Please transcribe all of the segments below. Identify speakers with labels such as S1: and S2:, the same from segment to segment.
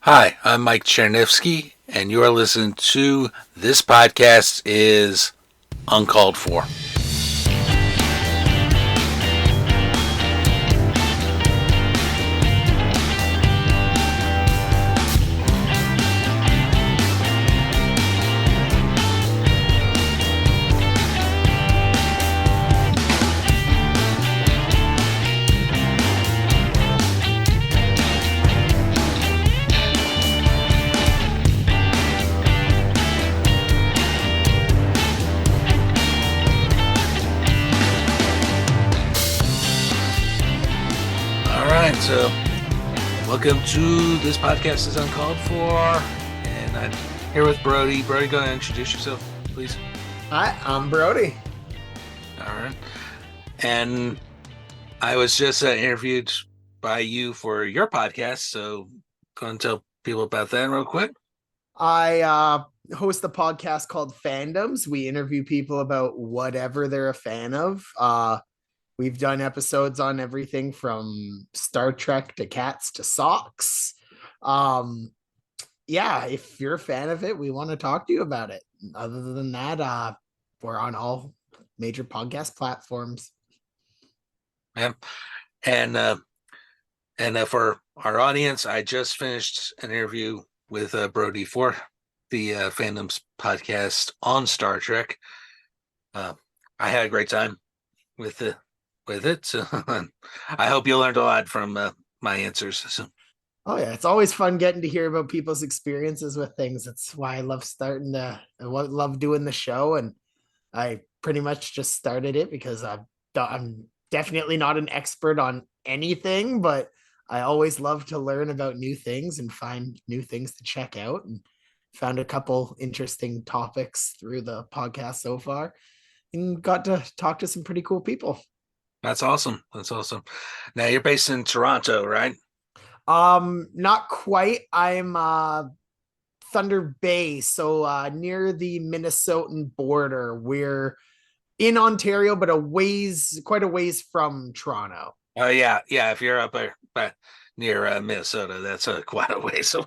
S1: Hi, I'm Mike Cherniffsky, and you are listening to This Podcast is Uncalled For. So welcome to This Podcast is Uncalled For, and I'm here with Brody. Brody, go ahead and introduce yourself, please.
S2: Hi, I'm Brody.
S1: All right. And I was just interviewed by you for your podcast, so go and tell people about that real quick.
S2: I host a podcast called Fandoms. We interview people about whatever they're a fan of. We've done episodes on everything from Star Trek to cats to socks. Yeah, if you're a fan of it, we want to talk to you about it. Other than that, we're on all major podcast platforms.
S1: Yeah. And for our audience, I just finished an interview with Brody for the Fandoms podcast on Star Trek. I had a great time with it. So I hope you learned a lot from my answers. So.
S2: Oh yeah, it's always fun getting to hear about people's experiences with things. That's why I love love doing the show, and I pretty much just started it because I'm definitely not an expert on anything, but I always love to learn about new things and find new things to check out, and found a couple interesting topics through the podcast so far and got to talk to some pretty cool people.
S1: That's awesome. That's awesome. Now you're based in Toronto, right?
S2: Not quite. I'm Thunder Bay, so near the Minnesotan border. We're in Ontario, but quite a ways from Toronto.
S1: Oh yeah. If you're up there near Minnesota, that's quite a way. So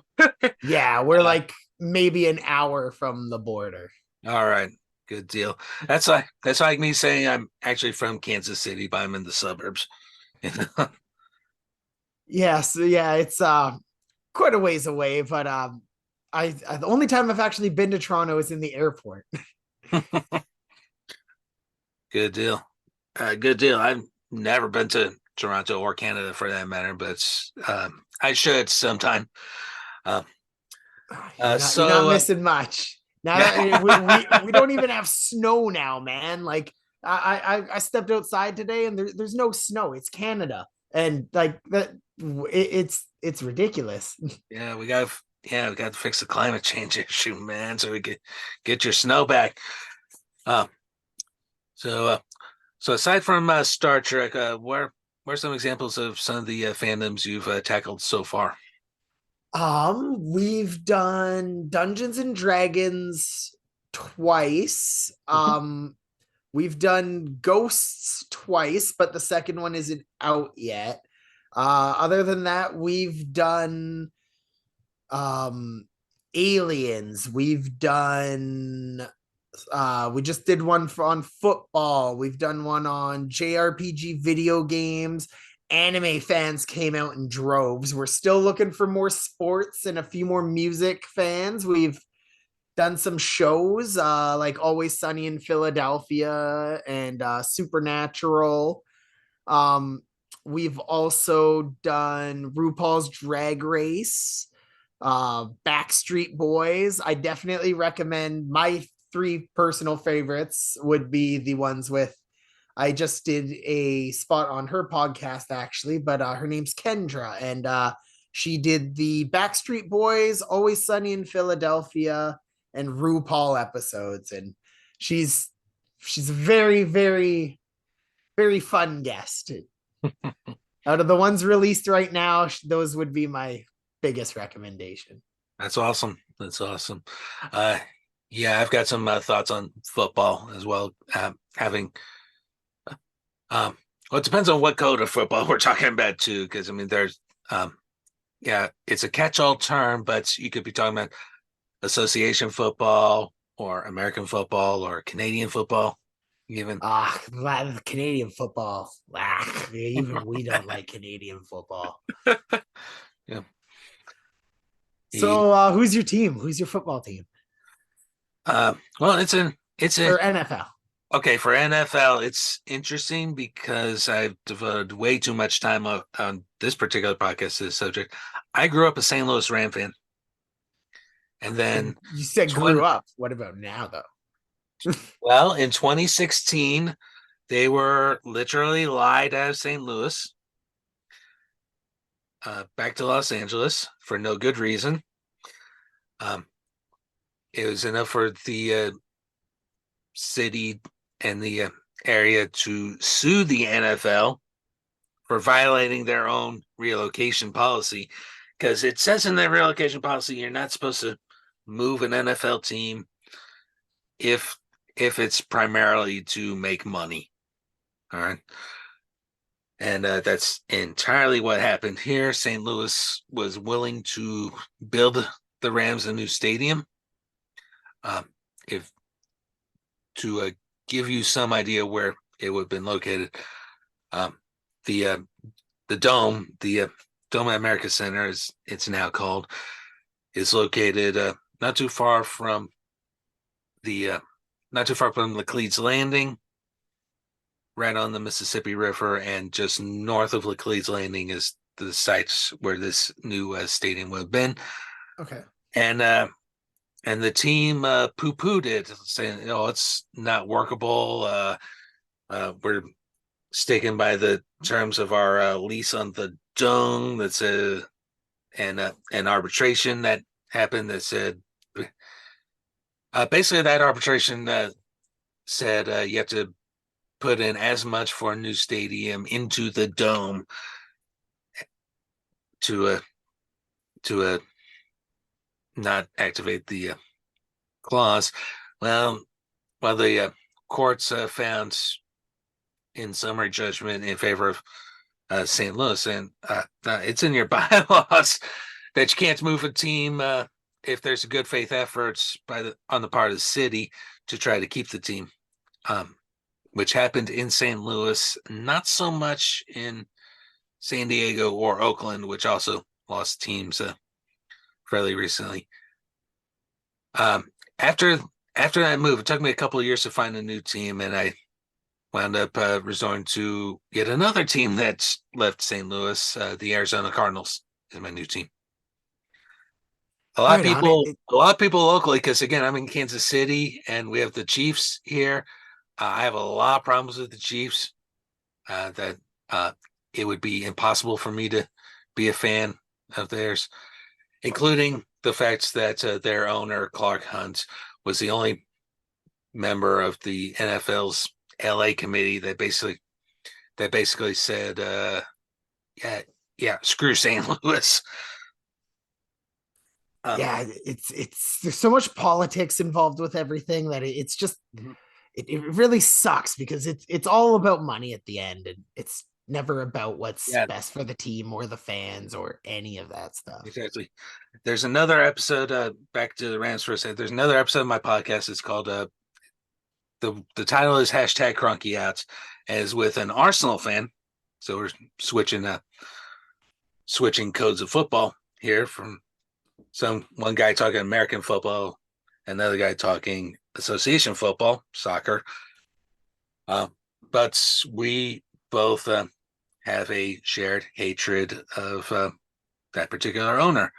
S2: Yeah, we're like maybe an hour from the border.
S1: all right, good deal. That's like me saying I'm actually from Kansas City, but I'm in the suburbs.
S2: Yes, yeah, it's quite a ways away, but I the only time I've actually been to Toronto is in the airport.
S1: Good deal. Good deal. I've never been to Toronto or Canada for that matter, but I should sometime. Uh,
S2: You're not missing much. Now that we don't even have snow now, man. Like I stepped outside today and there's no snow. It's Canada, and like that it's ridiculous.
S1: we got to fix the climate change issue, man, so we could get your snow back. Uh, so so aside from Star Trek, where are some examples of some of the fandoms you've tackled so far?
S2: We've done Dungeons and Dragons twice. We've done Ghosts twice, but the second one isn't out yet. Other than that, we've done Aliens. We've done we just did one on football. We've done one on JRPG video games. Anime fans came out in droves. We're still looking for more sports and a few more music fans. We've done some shows like Always Sunny in Philadelphia and Supernatural. We've also done RuPaul's Drag Race, Backstreet Boys. I definitely recommend. My three personal favorites would be the ones with, I just did a spot on her podcast actually, but her name's Kendra, and she did the Backstreet Boys, Always Sunny in Philadelphia, and RuPaul episodes, and she's a very, very, very fun guest. Out of the ones released right now, those would be my biggest recommendation.
S1: That's awesome. That's awesome. Yeah, I've got some thoughts on football as well. Having, well, it depends on what code of football we're talking about too, because I mean, there's yeah, it's a catch-all term, but you could be talking about association football or American football or Canadian football, even.
S2: Canadian football. Even we don't like Canadian football.
S1: Yeah. He,
S2: So, who's your team? Who's your football team?
S1: well, it's a
S2: Or NFL?
S1: okay for NFL. It's interesting because I've devoted way too much time on this particular podcast to this subject. I grew up a St. Louis Ram fan, and then
S2: You said
S1: 20,
S2: grew up. What about now, though?
S1: well, in 2016, they were literally lied out of St. Louis, back to Los Angeles for no good reason. Um, it was enough for the city and the area to sue the NFL for violating their own relocation policy, because it says in their relocation policy you're not supposed to move an NFL team if it's primarily to make money. All right. And that's entirely what happened here. St. Louis was willing to build the Rams a new stadium. If to give you some idea where it would have been located, um, the uh, the dome, the Dome at America Center, is it's now called, is located not too far from the not too far from Laclede's Landing, right on the Mississippi River, and just north of Laclede's Landing is the sites where this new stadium would have been.
S2: Okay.
S1: And the team poo-pooed it, saying, "Oh, it's not workable. We're sticking by the terms of our lease on the dome. That's an arbitration that happened that said basically that arbitration said you have to put in as much for a new stadium into the dome to not activate the clause. Well, while the courts found in summary judgment in favor of St. Louis, and it's in your bylaws that you can't move a team if there's a good faith efforts on the part of the city to try to keep the team, which happened in St. Louis, not so much in San Diego or Oakland, which also lost teams fairly recently. Um, after that move, it took me a couple of years to find a new team, and I wound up resorting to yet another team that's left St. Louis. The Arizona Cardinals is my new team.
S2: Right on it.
S1: A lot of people locally, because again, I'm in Kansas City, and we have the Chiefs here. I have a lot of problems with the Chiefs. That it would be impossible for me to be a fan of theirs, including the fact that their owner Clark Hunt was the only member of the NFL's LA committee that basically said, yeah, screw St. Louis.
S2: Yeah, it's there's so much politics involved with everything that it's just
S1: Mhm.
S2: it really sucks because it's all about money at the end, and it's never about what's
S1: Yeah,
S2: best for the team or the fans or any of that stuff.
S1: exactly. There's another episode. Back to the Rams for a second. There's another episode of my podcast. It's called the title is hashtag Cronky Outs, as with an Arsenal fan. So we're switching codes of football here, from one guy talking American football, another guy talking association football, soccer. But we both have a shared hatred of that particular owner,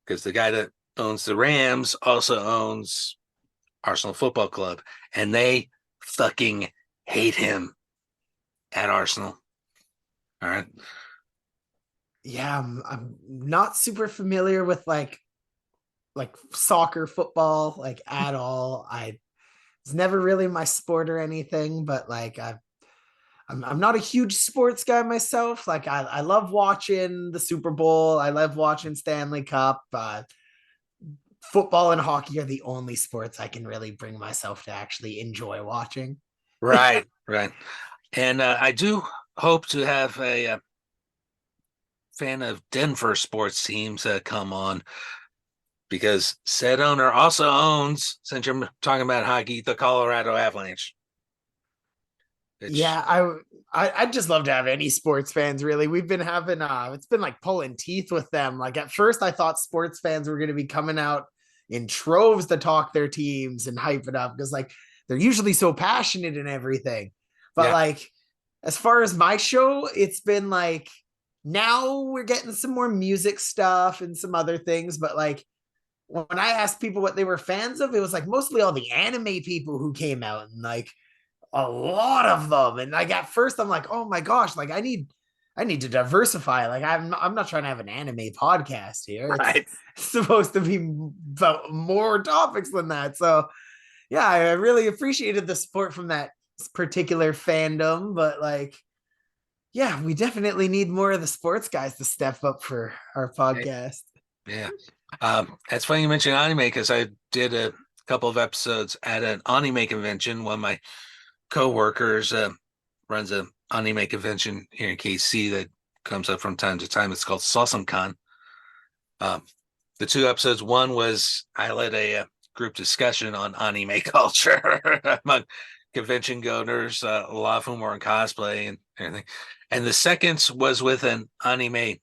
S1: because the guy that owns the Rams also owns Arsenal Football Club, and they fucking hate him at Arsenal. All right.
S2: Yeah, I'm not super familiar with like soccer, football, like at all. It's never really my sport or anything, but I'm not a huge sports guy myself. Like I love watching the Super Bowl. I love watching Stanley Cup. Football and hockey are the only sports I can really bring myself to actually enjoy watching.
S1: Right. And I do hope to have fan of Denver sports teams come on, because said owner also owns, since you're talking about hockey, the Colorado Avalanche. Which,
S2: Yeah, I'd just love to have any sports fans really. We've been having it's been like pulling teeth with them. Like at first I thought sports fans were gonna be coming out in troves to talk their teams and hype it up because like they're usually so passionate and everything. But
S1: yeah,
S2: like as far as my show, it's been like now we're getting some more music stuff and some other things, but like when I asked people what they were fans of, it was like mostly all the anime people who came out and like a lot of them. And like at first I'm like, oh my gosh, like I need to diversify. Like I'm not trying to have an anime podcast here. It's
S1: right.
S2: supposed to be about more topics than that. So yeah, I really appreciated the support from that particular fandom, but like yeah, we definitely need more of the sports guys to step up for our podcast.
S1: Yeah. It's funny you mentioned anime because I did a couple of episodes at an anime convention. One of my coworkers runs a anime convention here in KC that comes up from time to time. It's called SawesomeCon. Um, the two episodes, one was I led a group discussion on anime culture among convention goers, a lot of whom were in cosplay and everything. And the second was with an anime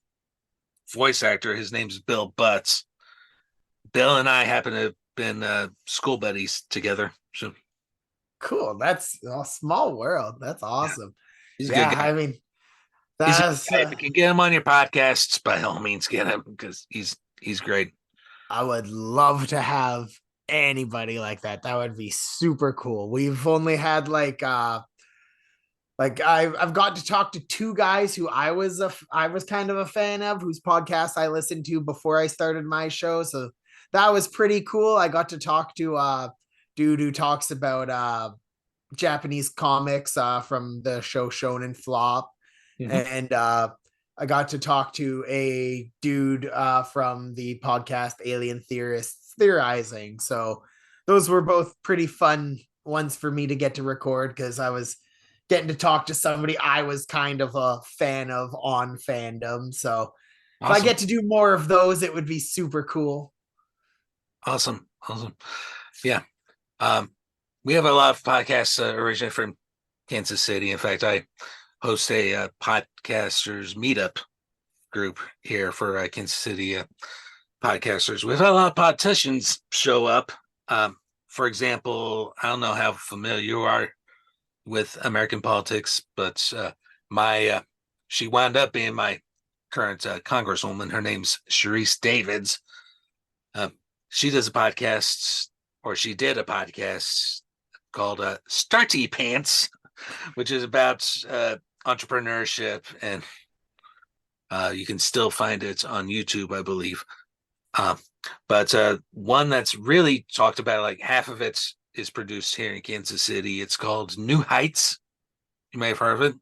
S1: voice actor. His name's Bill Butts. Bill and I happen to have been school buddies together. So
S2: Cool. That's a small world. That's
S1: yeah,
S2: awesome.
S1: he's a
S2: Yeah,
S1: good guy.
S2: I mean,
S1: He's a good
S2: that's
S1: guy. If you can get him on your podcasts, by all means, get him because he's great.
S2: I would love to have anybody like that. That would be super cool. We've only had like I've got to talk to two guys who I was kind of a fan of, whose podcast I listened to before I started my show. So that was pretty cool. I got to talk to dude who talks about Japanese comics from the show Shonen Flop.
S1: Mhm.
S2: And I got to talk to a dude from the podcast Alien Theorists Theorizing. So those were both pretty fun ones for me to get to record because I was getting to talk to somebody I was kind of a fan of on fandom. So if I
S1: Awesome,
S2: get to do more of those, it would be super cool.
S1: awesome. Yeah, um, we have a lot of podcasts originally from Kansas City. In fact, I host a podcasters meetup group here for Kansas City podcasters. We've had a lot of politicians show up. For example, I don't know how familiar you are with American politics, but my she wound up being my current congresswoman. Her name's Sharice Davids. Um, she does a podcast, or she did a podcast called Starty Pants, which is about entrepreneurship, and you can still find it on YouTube, I believe. Um, but one that's really talked about, like half of it is produced here in Kansas City. It's called New Heights. You may have heard of it.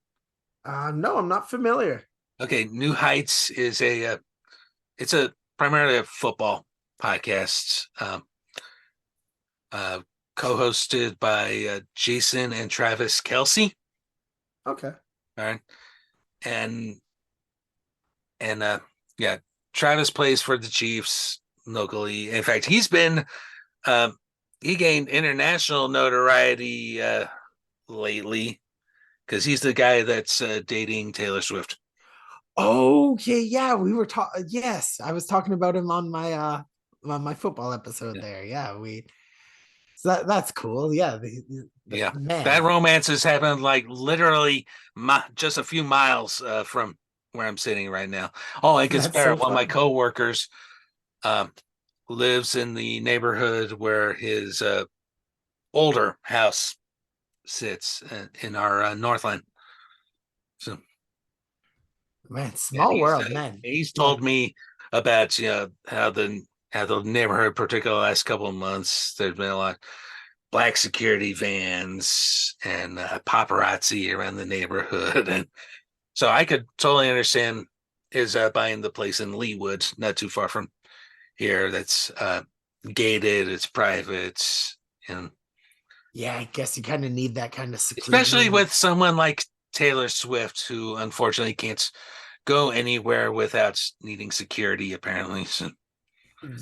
S2: No, I'm not familiar.
S1: Okay, New Heights is it's a primarily a football podcast, uh, co-hosted by Jason and Travis Kelsey.
S2: Okay.
S1: All right, and and yeah, Travis plays for the Chiefs locally. In fact, um, he gained international notoriety lately because he's the guy that's dating Taylor Swift.
S2: Okay, yeah, we were talking. Yes, I was talking about him on my football episode
S1: Yeah.
S2: there. Yeah, so that's cool. Yeah,
S1: Yeah, that
S2: man,
S1: romance has happened like literally just a few miles from where I'm sitting right now. Oh, I guess
S2: that's so
S1: one of my
S2: fun.
S1: coworkers um, lives in the neighborhood where his older house sits in our Northland. So
S2: Man,
S1: yeah,
S2: small world, man.
S1: he's
S2: Like
S1: told me about how the neighborhood, particularly the last couple of months, there's been a lot black security vans and paparazzi around the neighborhood, and so I could totally understand is buying the place in Leewood, not too far from here. That's gated, it's private, and
S2: yeah, I guess you kind of need that kind of
S1: especially
S2: seclusion.
S1: with someone like Taylor Swift, who unfortunately can't go anywhere without needing security, apparently. So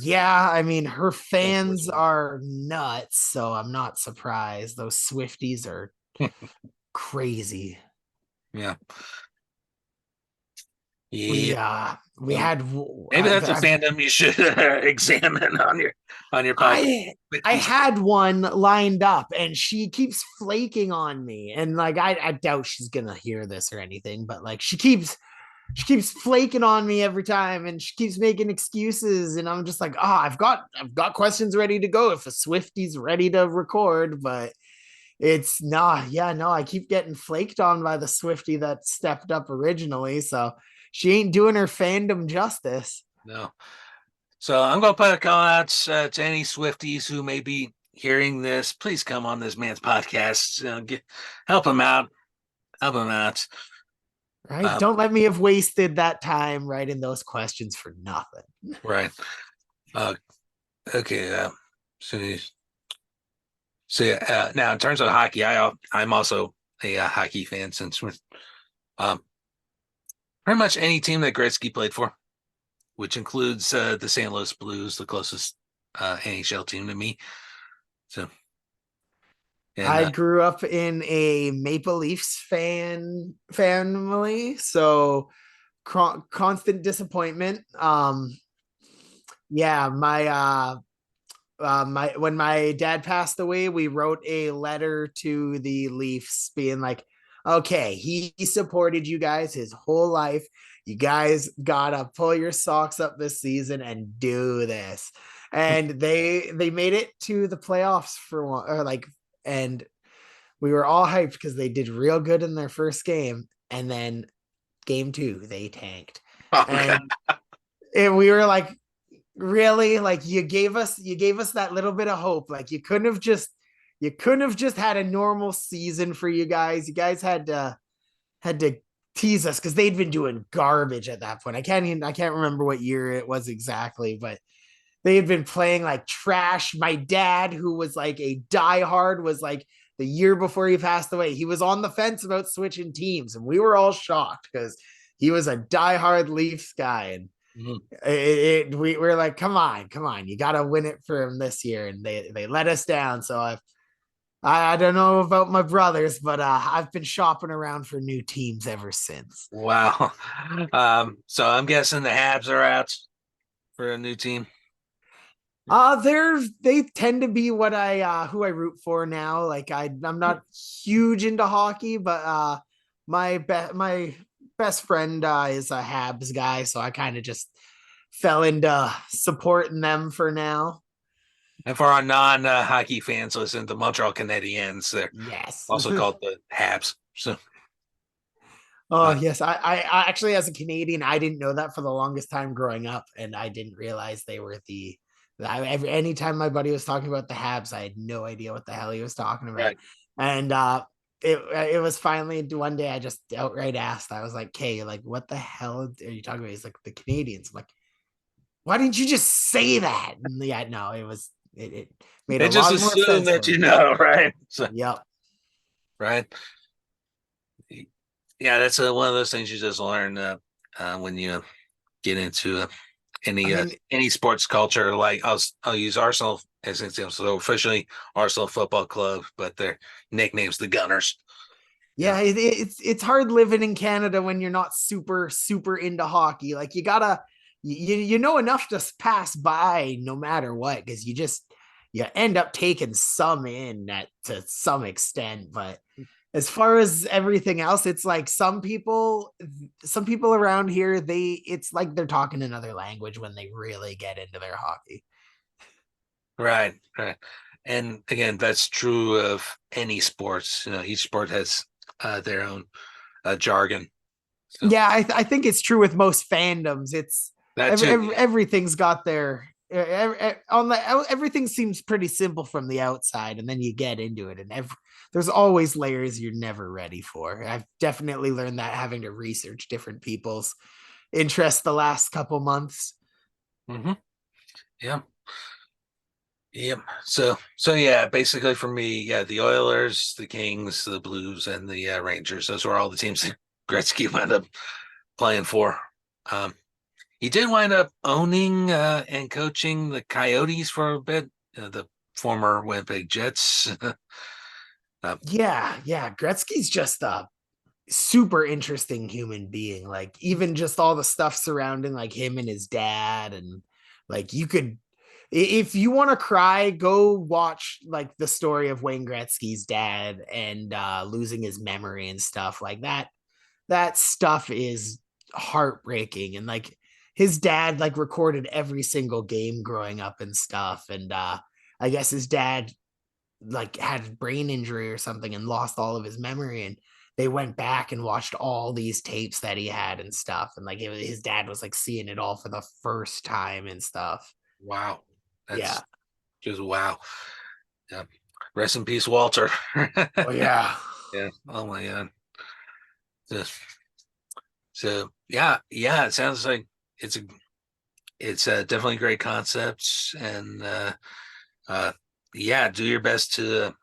S2: Yeah, I mean, her fans
S1: unfortunately.
S2: are nuts, so I'm not surprised. Those Swifties are crazy.
S1: Yeah.
S2: We
S1: Yeah.
S2: uh we
S1: Um,
S2: had
S1: maybe that's a fandom you should examine on your podcast.
S2: I had one lined up and she keeps flaking on me, and like I doubt she's gonna hear this or anything, but like she keeps flaking on me every time, and she keeps making excuses, and I'm just like, I've got questions ready to go if a Swifty's ready to record, but it's not. Yeah, no, I keep getting flaked on by the Swifty that stepped up originally, so she ain't doing her fandom justice.
S1: No. So I'm going to put a call out to any Swifties who may be hearing this. Please come on this man's podcast. Help him out. Help him out.
S2: Right?
S1: Um,
S2: Don't let me have wasted that time writing those questions for nothing.
S1: right. Uh, okay. So, so yeah, now in terms of hockey, I'm also a hockey fan since um, pretty much any team that Gretzky played for, which includes the St. Louis Blues, the closest NHL team to me. So, and
S2: I grew up in a Maple Leafs family, so constant disappointment. Yeah, my when my dad passed away, we wrote a letter to the Leafs being like, okay, he supported you guys his whole life. You guys gotta pull your socks up this season and do this. And they made it to the playoffs for one, or like, and we were all hyped because they did real good in their first game, and then game two they tanked,
S1: oh god,
S2: and we were like, really, like you gave us that little bit of hope. Like you couldn't have just had a normal season for you guys. You guys had to tease us because they'd been doing garbage at that point. I can't remember what year it was exactly, but they had been playing like trash. My dad, who was like a diehard, was like, the year before he passed away, he was on the fence about switching teams, and we were all shocked because he was a diehard Leafs guy, and
S1: Mhm.
S2: we were like, come on, you got to win it for him this year, and they let us down. So I don't know about my brothers, but I've been shopping around for new teams ever since.
S1: Wow. So I'm guessing the Habs are out for a new team.
S2: They tend to be what I who I root for now. Like I'm not huge into hockey, but my best friend is a Habs guy, so I kind of just fell into supporting them for now.
S1: And for our non-hockey fans, listen, the Montreal Canadiens, they're
S2: Yes.
S1: also called the Habs. So,
S2: Oh
S1: uh,
S2: yes, I actually, as a Canadian, I didn't know that for the longest time growing up, and I didn't realize they were the. Anytime my buddy was talking about the Habs, I had no idea what the hell he was talking about,
S1: right.
S2: and it was finally one day I just outright asked. I was like, "Hey, like, what the hell are you talking about?" He's like, "The Canadians." I'm like, "Why didn't you just say that?" And yeah, no, it made
S1: They
S2: a
S1: just
S2: lot more
S1: assume
S2: sense
S1: that
S2: for
S1: you
S2: me.
S1: know, right? So,
S2: Yep.
S1: right. Yeah, that's one of those things you just learn when you get into
S2: I mean,
S1: any sports culture. Like I'll use Arsenal as an example. So officially Arsenal Football Club, but their nickname's the Gunners. Yeah,
S2: yeah, it's hard living in Canada when you're not super into hockey. Like you know enough to pass by no matter what, because you end up taking some in at to some extent. But as far as everything else, it's like some people around here, it's like they're talking another language when they really get into their hockey.
S1: right, right. And again, that's true of any sports. You know, each sport has their own jargon. So
S2: Yeah, I think it's true with most fandoms. It's
S1: that too. Yeah.
S2: everything's got their on the everything seems pretty simple from the outside, and then you get into it, and there's always layers you're never ready for. I've definitely learned that having to research different people's interests the last couple months.
S1: Hmm. Yeah. Yep. So yeah, basically for me, yeah, the Oilers, the Kings, the Blues, and the Rangers. Those were all the teams that Gretzky wound up playing for. He did wind up owning and coaching the Coyotes for a bit, the former Winnipeg Jets.
S2: Yeah, Gretzky's just a super interesting human being. Like, even just all the stuff surrounding like him and his dad, and like, you could, if you want to cry, go watch like the story of Wayne Gretzky's dad and losing his memory and stuff like that. That stuff is heartbreaking. And like, his dad like recorded every single game growing up and stuff. And I guess his dad like had brain injury or something and lost all of his memory, and they went back and watched all these tapes that he had and stuff, and like his dad was like seeing it all for the first time and stuff.
S1: Wow. That's
S2: Yeah.
S1: just wow. Yeah. Rest in peace, Walter.
S2: Oh yeah.
S1: Yeah. Oh my God. So yeah, it sounds like it's definitely great concepts, and yeah, do your best to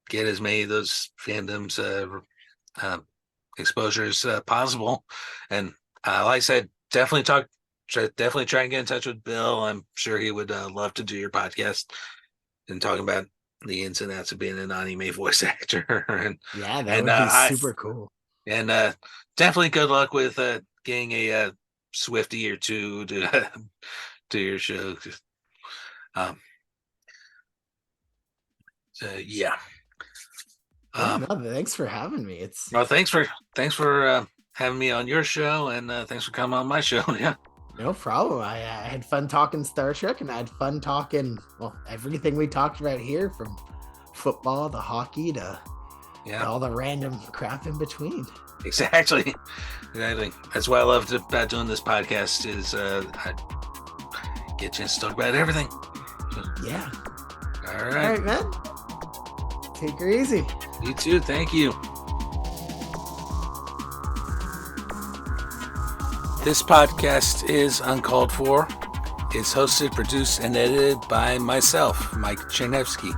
S1: get as many of those fandoms exposures possible. And like I said, definitely try and get in touch with Bill. I'm sure he would love to do your podcast and talking about the ins and outs of being an anime voice actor. And
S2: yeah, that would be super cool.
S1: And definitely good luck with getting a Swifty or two to to your show. So yeah.
S2: No, thanks for having me. It's
S1: well, thanks for having me on your show, and thanks for coming on my show. Yeah,
S2: no problem. I had fun talking Star Trek, and I had fun talking everything we talked about here, from football to hockey to all the random crap in between.
S1: Exactly. That's what I loved about doing this podcast, is I get a chance to talk about everything.
S2: Yeah.
S1: All right,
S2: man. Take her easy.
S1: You too. Thank you. This podcast is Uncalled For. It's hosted, produced, and edited by myself, Mike Chernevsky.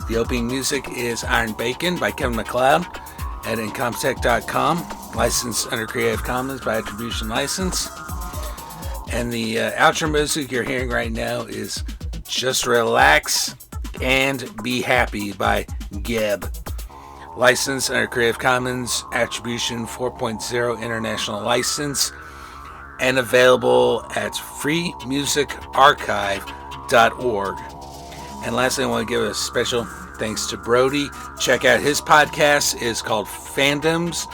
S1: The opening music is Iron Bacon by Kevin MacLeod at Incompetech.com, licensed under Creative Commons by Attribution License. And the outro music you're hearing right now is Just Relax and Be Happy by Geb, licensed under Creative Commons Attribution 4.0 International License, and available at freemusicarchive.org. And lastly, I want to give a special thanks to Brody. Check out his podcast. It's called Fandoms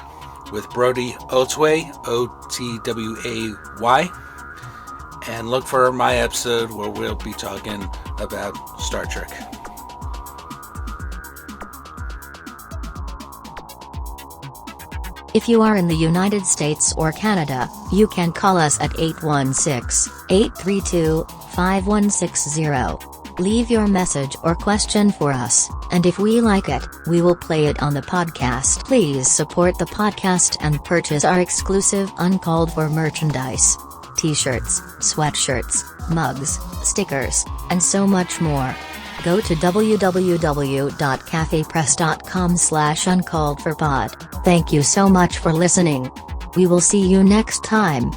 S1: with Brody Otway, Otway. And look for my episode where we'll be talking about Star Trek.
S3: If you are in the United States or Canada, you can call us at 816-832-5160. Leave your message or question for us, and if we like it, we will play it on the podcast. Please support the podcast and purchase our exclusive Uncalled For merchandise. T-shirts, sweatshirts, mugs, stickers, and so much more. Go to www.cafepress.com/uncalledforpod. Thank you so much for listening. We will see you next time.